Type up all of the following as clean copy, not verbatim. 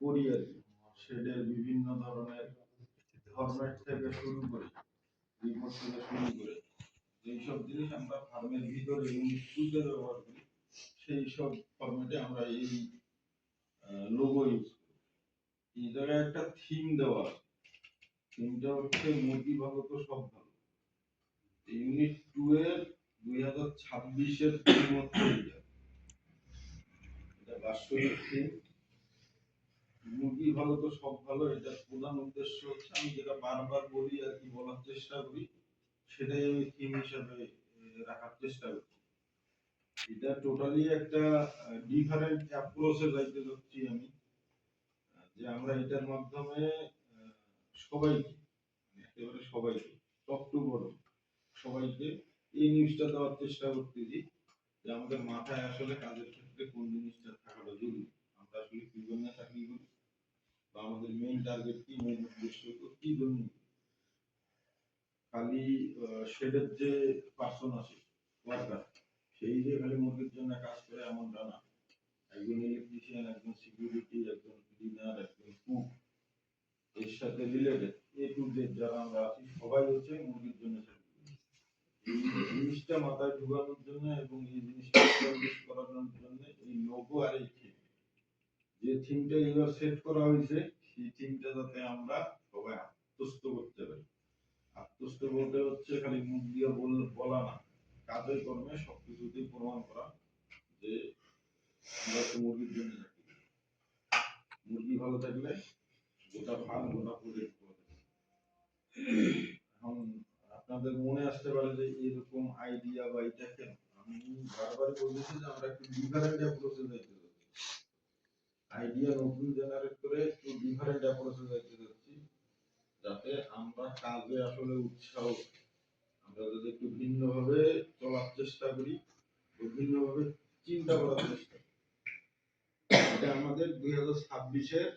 করি আর কি। শেডের বিভিন্ন ধরনের ফরম্যাট থেকে শুরু করে রিপোর্ট থেকে শুরু করে যেসব জিনিস আমরা ফার্মের ভিতরে ইউনিট টুতে ব্যবহার করি সেই সব ফরম্যাটে আমরা এই লোগো ইউজ করি। এই জায়গায় একটা থিম দেওয়া আছে। থিমটা হচ্ছে মুরগি ভালো তো সব ভালো। ইউনিট 2 এর 2026 এর থিম হচ্ছে এটা বাৎসরিক থিম। মুরগি ভালো তো সব ভালো, এটা প্রধান উদ্দেশ্য হচ্ছে আমি যেটা বারবার বলি আর কি, বলার চেষ্টা করি সেটাই আমি থিম হিসেবে রাখার চেষ্টা করি। এটা টোটালি একটা ডিফারেন্ট অ্যাপ্রোচে যাইতে যাচ্ছি আমি, যে আমরা এটার মাধ্যমে সবাইকে, একেবারে সবাইকে, টপ টু বটম সবাইকে এই নিউজটা দেওয়ার চেষ্টা করতেছি যে আমাদের মাথায় আসলে কাজের ক্ষেত্রে কোন জিনিসটা থাকাটা জরুরি। আমরা আসলে কি জন্য চাকরি করি, বা আমাদের মেইন টার্গেট কি, মেইন উদ্দেশ্য কি জন্য। খালি শেডের যে পার্সন আছে ওয়ার্কার, সেই যে খালি মুরগির জন্য কাজ করে এমনটা না। একজন ইলেকট্রিশিয়ান, একজন সিকিউরিটি, একজন ক্লিনার, একজন কুক, এর সাথে রিলেটেড এ টু জেড যারা আমরা আছি সবাই হচ্ছে মুরগির জন্য চাকরি করি। এই জিনিসটা মাথায় ঢুকানোর জন্য এবং এই জিনিসটা এস্টাবলিশ করানোর জন্য এই লোগো আর এই থিম, যে থিমটা এবার সেট করা হয়েছে সেই থিমটা যাতে আমরা সবাই আত্মস্থ করতে পারি। আত্মস্থ বলতে হচ্ছে খালি মুখ দিয়ে বলা না, কাজে কর্মে সবকিছুতেই প্রমাণ করা যে আমরা তো মুরগির জন্য চাকরি করি। মুরগি ভালো থাকলে গোটা ফার্ম, গোটা প্রজেক্ট ভালো থাকবে। এখন আপনাদের মনে আসতে পারে যে এরকম আইডিয়া বা এটা কেন, আমি বারবার বলতেছি যে আমরা একটু ডিফারেন্ট অ্যাপ্রোচে যাইতে যাচ্ছি। আইডিয়া নতুন জেনারেট করে একটু ডিফারেন্ট অ্যাপ্রোচে যাইতে যাচ্ছি, যাতে আমরা কাজে আসলে উৎসাহ, আমরা যদি একটু ভিন্নভাবে চলার চেষ্টা করি, ভিন্নভাবে চিন্তা করার চেষ্টা করি। এটা আমাদের 2026-এর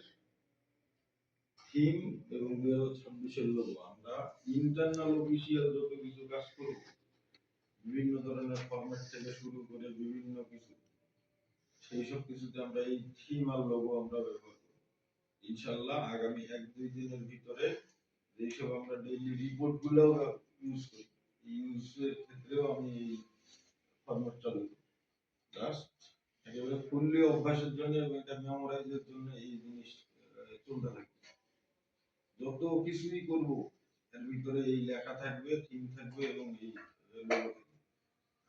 থিম এবং 2026-এর লোগো। আমরা ইন্টারনাল অফিসিয়াল যত কিছু কাজ করব, বিভিন্ন ধরনের ফরম্যাট থেকে শুরু করে বিভিন্ন কিছু, সেই সব কিছুতে আমরা এই থিম আর লোগো আমরা ব্যবহার করব ইনশাআল্লাহ। আগামী 1-2 দিনের ভিতরে যেসব আমরা ডেইলি রিপোর্ট গুলো ইউজ করি, ইউজের ক্ষেত্রেও আমি এই ফরম্যাট চালু করি। জাস্ট একেবারে ফুললি অভ্যাসের জন্য এবং এটা মেমোরাইজের জন্য এই জিনিস চলতে থাকে। যত কিছুই করব এর ভিতরে এই লেখা থাকবে, থিম থাকবে এবং এই লোগো থাকবে।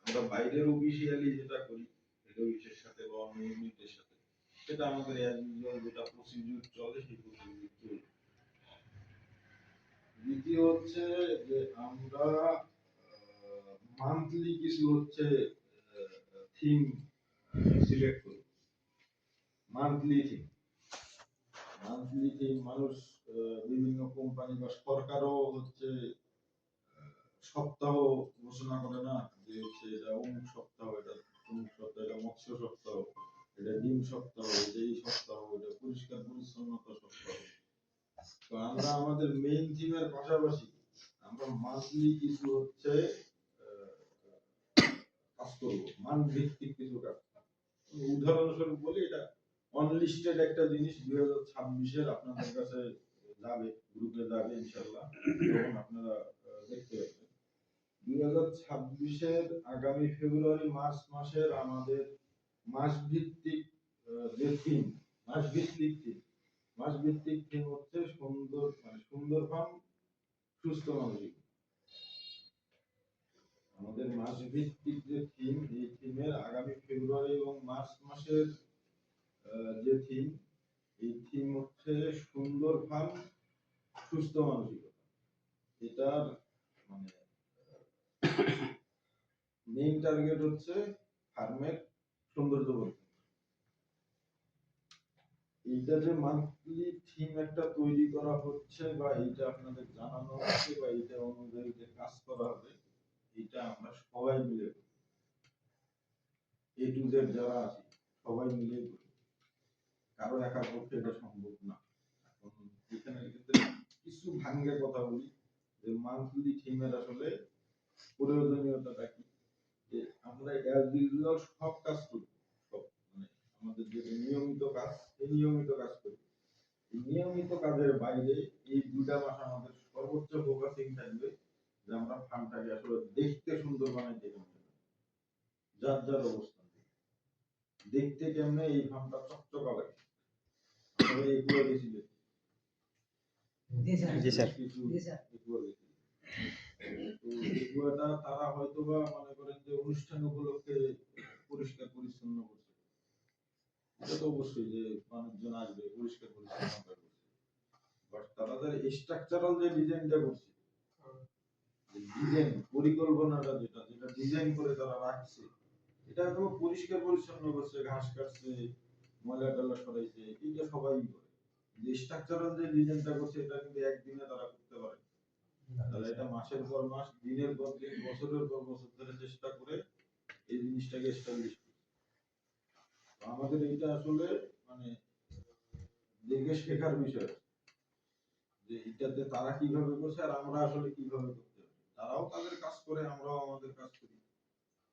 আমরা বাইরের অফিসিয়ালি যেটা করি হেড অফিসের সাথে বা অন্য ইউনিটের সাথে, সেটা আমাদের অ্যাজ ইউজুয়াল যেটা প্রসিডিউর চলে সেই প্রসিডিউর চলবে। দ্বিতীয় হচ্ছে যে আমরা মান্থলি কিছু হচ্ছে থিম সিলেক্ট করি। মান্থলি থিম, মান্থলি থিম মানুষ বিভিন্ন কোম্পানি বা সরকারও হচ্ছে সপ্তাহ ঘোষণা করে না, যে হচ্ছে এটা অমুক সপ্তাহ, এটা অমুক সপ্তাহ, এটা মৎস্য সপ্তাহ, এটা ডিম সপ্তাহ, এটা এই সপ্তাহ, এটা পরিষ্কার পরিচ্ছন্নতা সপ্তাহ। তো আমরা আমাদের মেইন থিমের পাশাপাশি আমরা মান্থলি কিছু হচ্ছে কাজ করবো, মান ভিত্তিক কিছু কাজ। উদাহরণস্বরূপ বলি, এটা অনলিস্টেড একটা জিনিস 2026-এর আপনাদের কাছে যাবে, গ্রুপে যাবে ইনশাআল্লাহ, তখন আপনারা দেখতে পাবেন। 2026-এর আগামী ফেব্রুয়ারি মার্চ মাসের আমাদের মাস ভিত্তিক যে থিম, মাস ভিত্তিক থিম, মাস ভিত্তিক থিম হচ্ছে সুন্দর, মানে সুন্দর ফার্ম, সুস্থ মানসিক। আমাদের মাস ভিত্তিক যে থিম, এই থিমের আগামী ফেব্রুয়ারি এবং মার্চ মাসের যে থিম, এই থিম হচ্ছে সুন্দর ফার্ম, সুস্থ মানসিকতা। এটার মানে মেইন টার্গেট হচ্ছে ফার্মের সৌন্দর্য বর্ধন। এইটা যে মান্থলি থিম একটা তৈরি করা হচ্ছে বা এইটা আপনাদের জানানো হচ্ছে বা এইটা অনুযায়ী যে কাজ করা হবে, এটা আমরা সবাই মিলে এ টু জেড যারা আছি সবাই মিলে করি, কারো একার পক্ষে এটা সম্ভব না। এখন এখানে কিছু ভাঙ্গে কথা বলি যে মান্থলি থিমের আসলে প্রয়োজনীয়তাটা কি, যে আমরা অ্যাজ ইউজুয়াল সব কাজ করি, সব মানে আমাদের যে নিয়মিত কাজ, এই নিয়মিত কাজ করি, নিয়মিত কাজের বাইরে এই ২টা মাস আমাদের সর্বোচ্চ ফোকাসিং থাকবে যে আমরা ফার্মটাকে আসলে দেখতে সুন্দর বানাইতে কেমনে, যার যার অবস্থান থেকে। দেখতে কেমনে এই ফার্মটা চকচকা লাগে। আমরা এগুলো বেশি দেখি। জি স্যার। এগুলো বেশি। তো এগুলোটা তারা হয়তোবা মনে করেন যে অনুষ্ঠান উপলক্ষে পরিষ্কার পরিচ্ছন্ন করছে। এটা তো অবশ্যই যে মানুষজন আসবে পরিষ্কার পরিচ্ছন্ন করবে। বাট তারা যে স্ট্রাকচারাল যে ডিজাইনটা করছে, ডিজাইন পরিকল্পনাটা যেটা ডিজাইন করে তারা রাখছে, এটা তো পরিষ্কার পরিচ্ছন্ন করছে, ঘাস কাটছে, ময়লা টয়লা সরাইছে, এটা সবাই করে। যে স্ট্রাকচারাল যে ডিজাইনটা করছে এটা কিন্তু একদিনে তারা করতে পারে। তাহলে এটা মাসের পর মাস, দিনের পর দিন, বছরের পর বছর ধরে চেষ্টা করে এই জিনিসটাকে এস্টাবলিশ করছে। আমাদের এটা আসলে মানে দেখে শেখার বিষয় যে এটাতে তারা কিভাবে করছে আর আমরা আসলে কিভাবে করতে পারি। তারাও তাদের কাজ করে, আমরাও আমাদের কাজ করি।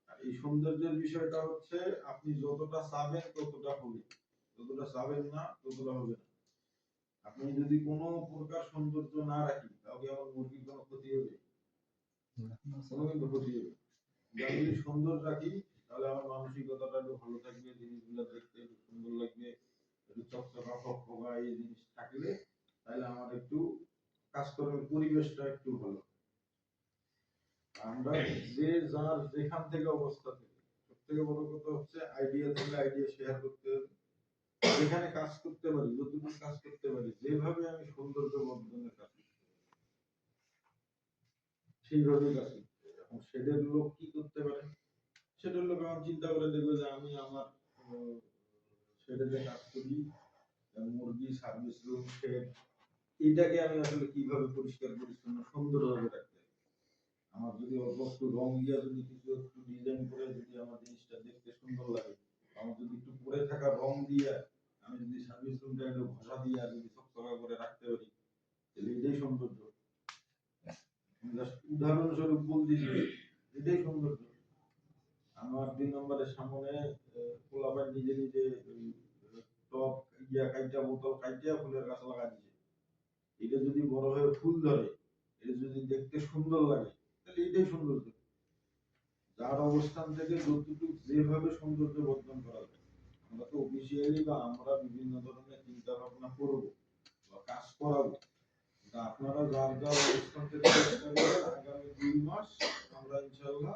আর এই সৌন্দর্যের বিষয়টা হচ্ছে আপনি যতটা চাবেন ততটা হবে, যতটা চাবেন না ততটা হবে না। আপনি যদি কোনো প্রকার সৌন্দর্য না রাখি তাহলে আমার মুরগির কোনো ক্ষতি হবে, কোনো কিন্তু ক্ষতি হবে। আমি যদি সুন্দর রাখি তাহলে আমার মানসিকতাটা একটু ভালো থাকবে, জিনিসগুলো দেখতে একটু সুন্দর লাগবে, একটু চকচকা ফকফকা এই জিনিস থাকলে তাহলে আমার একটু কাজকর্মের পরিবেশটা একটু ভালো। আমরা যে যার যেখান থেকে অবস্থা থেকে সব থেকে বড় কথা হচ্ছে আইডিয়া থাকলে আইডিয়া শেয়ার করতে হবে। যেখানে কাজ করতে পারি, যতটুকু কাজ করতে পারি, যেভাবে আমি সৌন্দর্য বর্ধনের কাজ করতে পারি সেইভাবে কাজ করতে হবে। এখন শেডের লোক কি করতে পারে, শেডের লোক আমার চিন্তা করে দেখবে যে আমি আমার শেডে যে কাজ করি, মুরগি সার্ভিস রুম শেড, এইটাকে আমি আসলে কিভাবে পরিষ্কার পরিচ্ছন্ন সুন্দরভাবে রাখতে পারি। আমার যদি অল্প একটু রং দিয়া যদি কিছু একটু ডিজাইন করে যদি আমার জিনিসটা দেখতে সুন্দর লাগে, আমার যদি একটু পরে থাকা রং দিয়ে আমি যদি সার্ভিস রুমটা একটু ঘষা দিয়ে যদি চকচকা করে রাখতে পারি, তাহলে এটাই সৌন্দর্য। উদাহরণস্বরূপ বলতেছি, এটাই সৌন্দর্য। আমার ২ নম্বরের সামনে পোলাপান নিজে নিজে টব ইয়া কাইটা বোতল কাইটা ফুলের গাছ লাগা দিছে। এটা যদি বড় হয়ে ফুল ধরে, এটা যদি দেখতে সুন্দর লাগে, তাহলে এটাই সৌন্দর্য। যার অবস্থান থেকে যতটুকু যেভাবে সৌন্দর্য বর্ধন করা যায়, আমরা তো অফিসিয়ালি বা আমরা বিভিন্ন ধরনের চিন্তা ভাবনা করবো বা কাজ করাবো। আপনারা যার যার অবস্থান থেকে চেষ্টা করেন আগামী ২ মাস আমরা ইনশাআল্লাহ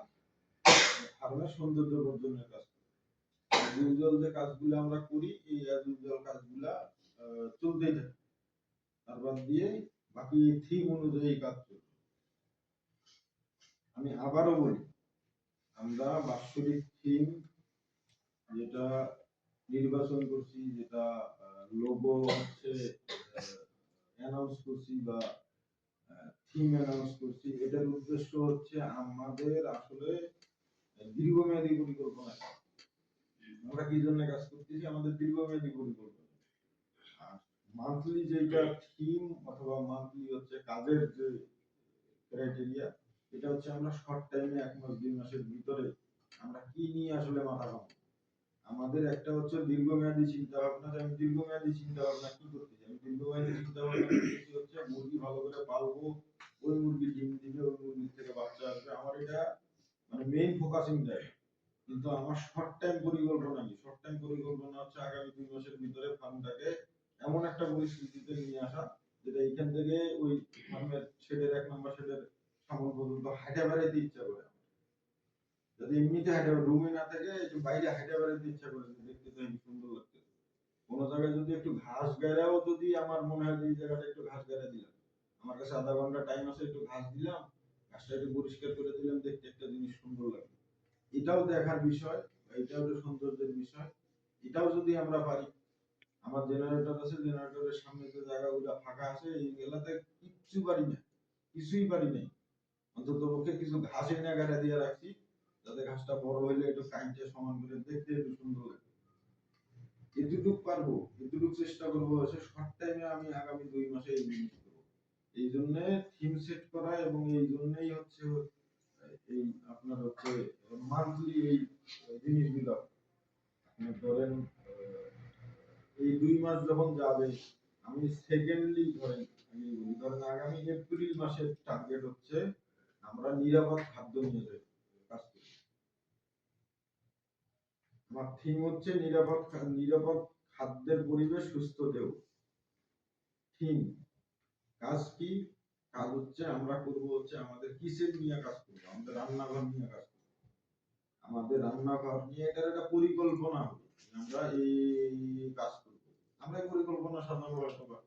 ফার্মের সৌন্দর্য বর্ধনের কাজ করব। ইউজুয়াল যে কাজগুলো আমরা করি এই ইউজুয়াল কাজগুলা চলতেই থাকে, তার বাদ দিয়ে বাকি থিম অনুযায়ী কাজ চলবে। আমি আবারও বলি, আমরা বাৎসরিক থিম যেটা নির্বাচন করছি, যেটা লোগো হচ্ছে অ্যানাউন্স করছি বা থিম অ্যানাউন্স করছি, এটার উদ্দেশ্য হচ্ছে আমাদের আসলে দীর্ঘমেয়াদী পরিকল্পনা। আমরা কি জন্য কাজ করতেছি, আমাদের দীর্ঘমেয়াদী পরিকল্পনা। আর মান্থলি যেটা থিম অথবা মান্থলি হচ্ছে কাজের যে ক্রাইটেরিয়া, এটা হচ্ছে আমরা শর্ট টাইমে ১ মাস ২ মাসের ভিতরে আমরা কি নিয়ে আসলে মাথা ঘামাবো। আমাদের একটা হচ্ছে দীর্ঘমেয়াদী চিন্তা ভাবনা, যে আমি দীর্ঘমেয়াদী চিন্তা ভাবনা কি করতেছি, আমি দীর্ঘমেয়াদী চিন্তা ভাবনা করতেছি হচ্ছে মুরগি ভালো করে পালবো, ওই মুরগি ডিম দিবে, ওই মুরগি থেকে বাচ্চা আসবে, আমার এটা মানে মেইন ফোকাসিং জায়গা। কিন্তু আমার শর্ট টাইম পরিকল্পনা কি, শর্ট টাইম পরিকল্পনা হচ্ছে আগামী ২ মাসের ভিতরে ফার্মটাকে এমন একটা পরিস্থিতিতে নিয়ে আসা যেটা এখান থেকে ওই ফার্মের শেডের ১ নম্বর শেডের সামন পর্যন্ত হাঁটে বেড়াইতে ইচ্ছা করে। যদি এমনিতে হাঁটে রুমে না থেকে একটু বাইরে হাঁটে বেড়াইতে ইচ্ছা করে, দেখতে তো হেবি সুন্দর লাগছে। কোন জায়গায় যদি একটু ঘাস গায়রাও যদি আমার মনে হয় যে এই জায়গাটা একটু ঘাস গায়রা দিলাম, আমার কাছে আধা ঘন্টা টাইম আছে, একটু ঘাস দিলাম, ঘাসটা একটু পরিষ্কার করে দিলাম, দেখতে একটা জিনিস সুন্দর লাগে। এটাও দেখার বিষয়, এটাও একটা সৌন্দর্যের বিষয়। এটাও যদি আমরা পারি, আমার জেনারেটর আছে, জেনারেটরের সামনে যে জায়গাগুলো ফাঁকা আছে এই এলাকাতে কিচ্ছু পারি না, কিছুই পারি নাই, অন্তত পক্ষে কিছু ঘাস এনে গাড়া দিয়ে রাখছি, যাতে ঘাসটা বড় হইলে একটু কাইটে সমান করে দেখতে একটু সুন্দর লাগে। এতটুক পারবো, এতটুক চেষ্টা করবো হচ্ছে শর্ট টাইমে আমি আগামী ২ মাসে এই জিনিস করবো। এই জন্য থিম সেট করা এবং এই জন্যই হচ্ছে এই আপনার হচ্ছে মান্থলি এই জিনিসগুলো আপনি ধরেন এই ২ মাস যখন যাবে আমি সেকেন্ডলি ধরেন আমি বলি, ধরেন আগামী এপ্রিল মাসের টার্গেট হচ্ছে আমরা নিরাপদ খাদ্য নিয়ে কাজ করি। আমার থিম হচ্ছে নিরাপদ খাদ্যের পরিবেশ, সুস্থ দেহ। থিম, কাজ কি? কাজ হচ্ছে আমরা করব হচ্ছে আমাদের কিচেন নিয়ে কাজ করব, আমাদের রান্নাঘর নিয়ে কাজ করব, আমাদের রান্নাঘর নিয়ে এটার একটা পরিকল্পনা হবে, আমরা এই কাজ করব। আমরা এই পরিকল্পনা সাজাবো হয়তো বা,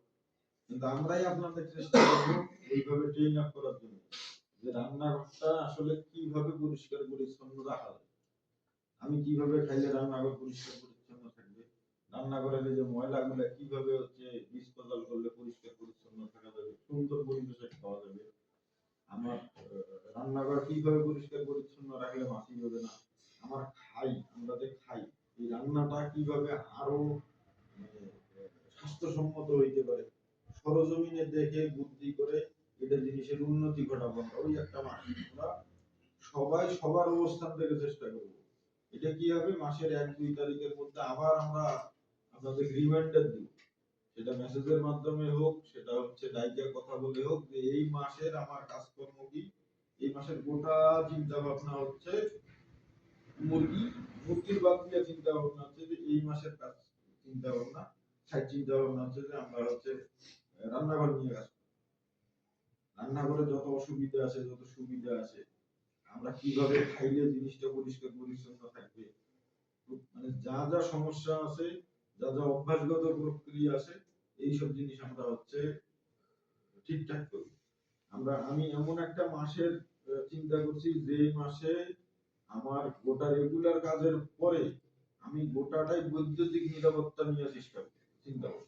কিন্তু আমরাই আপনাদের চেষ্টা করবো ওইভাবে ট্রেন আপ করার জন্য যে রান্নাঘরটা আসলে কিভাবে পরিষ্কার পরিচ্ছন্ন রাখা যায়। আমি কিভাবে খাইলে রান্নাঘর পরিষ্কার পরিচ্ছন্ন থাকবে, রান্নাঘরের এই যে ময়লাগুলো কিভাবে হচ্ছে ডিসপোজাল করলে পরিষ্কার পরিচ্ছন্ন থাকা যাবে, সুন্দর পরিবেশে খাওয়া যাবে। আমার রান্নাঘর কিভাবে পরিষ্কার পরিচ্ছন্ন রাখলে মাছি হবে না। আমার আমরা যে খাই এই রান্নাটা কিভাবে আরো মানে স্বাস্থ্যসম্মত হইতে পারে, সরজমিনে দেখে বুদ্ধি করে এটা জিনিসের উন্নতি ঘটাবো। আমরা ওই একটা মাস আমরা সবাই সবার অবস্থান থেকে চেষ্টা করব। এটা কি হবে, মাসের 1-2 তারিখের মধ্যে আবার আমরা আপনাদের রিমাইন্ডার দিব, সেটা মেসেজের মাধ্যমে হোক, সেটা হচ্ছে ডাইকে কথা বলে হোক, যে এই মাসের আমার কাজকর্ম কি। এই মাসের গোটা চিন্তা ভাবনা হচ্ছে মুরগি, মুরগির বাদ দিয়ে চিন্তা ভাবনা হচ্ছে যে এই মাসের কাজ চিন্তা ভাবনা, চিন্তা ভাবনা হচ্ছে যে আমরা হচ্ছে রান্নাঘর নিয়ে কাজ করব। রান্নাঘরে যত অসুবিধা আছে, যত সুবিধা আছে, আমরা কিভাবে খাইলে জিনিসটা পরিষ্কার পরিচ্ছন্ন থাকবে, মানে যা যা সমস্যা আছে, যা যা অভ্যাসগত প্রক্রিয়া আছে, এইসব জিনিস আমরা হচ্ছে ঠিকঠাক করব। আমি এমন একটা মাসের চিন্তা করছি যে মাসে আমার গোটা রেগুলার কাজের পরে আমি গোটাটাই বৈদ্যুতিক নিরাপত্তা নিয়ে চেষ্টা করব, চিন্তা করব।